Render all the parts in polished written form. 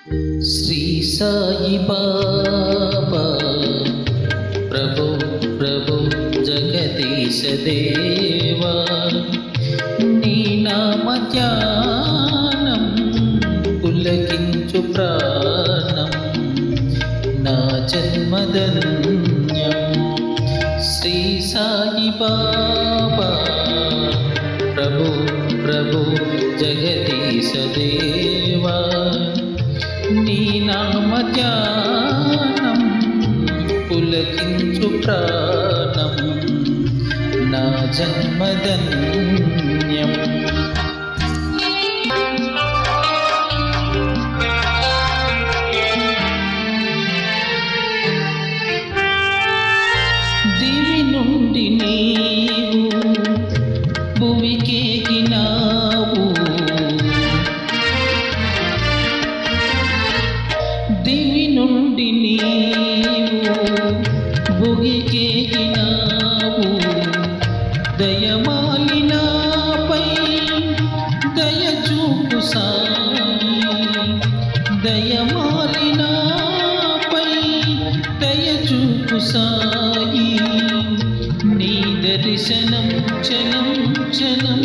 శ్రీ సాయి బాబా ప్రభు ప్రభు జగదీశ దేవా నీ నామ ధ్యానం పులకించు ప్రాణం నా జన్మధన్యం. శ్రీ సాయి బాబా ప్రభు ప్రభు జగదీశ దేవా నీ నామ ధ్యానం పులకించు ప్రాణం నా జన్మధన్యం. దివి నుండి నీవు భువికెగినావు, దివి నుండి నీవు భువికెగినావు. దయమాలినాపై దయ చూపు సాయి, దయమాలినాపై దయ చూపు సాయి. నీ దర్శనం క్షణం క్షణం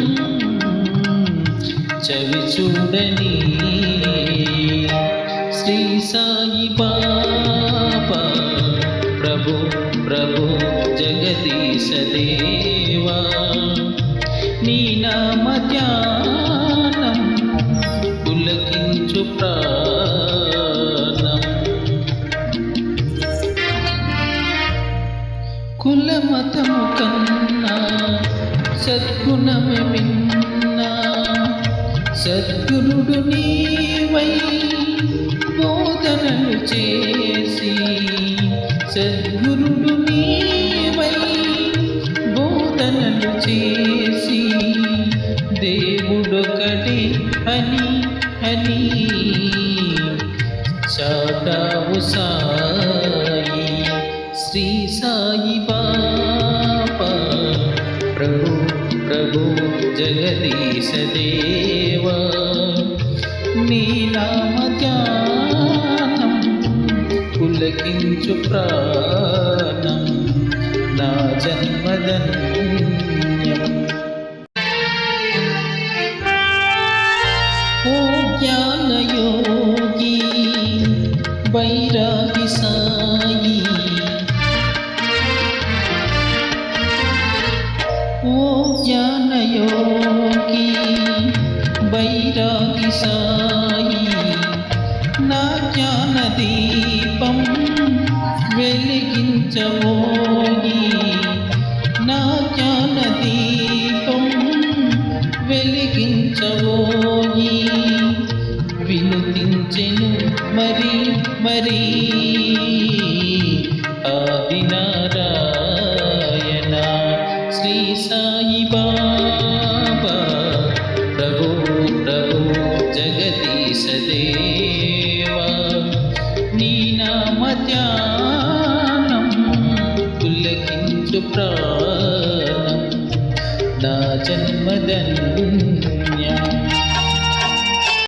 చవి చూడని. శ్రీ సాయి బాబా ప్రభు ప్రభు జగదీశ దేవా నీ నామ ధ్యానం పులకించు ప్రాణం. కులమతము కన్నా సద్గుణమే మిన్నా, సద్గురుడు నీవై బోధనలు చేసి, సద్గురుడు నీవై బోధనలు చేసి, దేవుడొకటి అని అని చాటావు సాయి. శ్రీ సాయి బాబా ప్రభు ప్రభు జగదీశ దేవా నీ నామ ధ్యానం పులకించు ప్రాణం నా జన్మధన్యం. ఓ జ్ఞానయోగి వైరాగి సాయి, ఓ జ్ఞానయోగి వైరాగి సాయి. నా జ్ఞాన దీపం వెలిగించవోయి, నా జ్ఞాన దీపం వెలిగించవోయి. వినుతించెను మరి మరి ఆదినారాయణ. శ్రీ సాయి బాబా ప్రభు ప్రభు జగదీశ దేవా నీ నామ ధ్యానం పులకించు ప్రాణం నా జన్మధన్యం.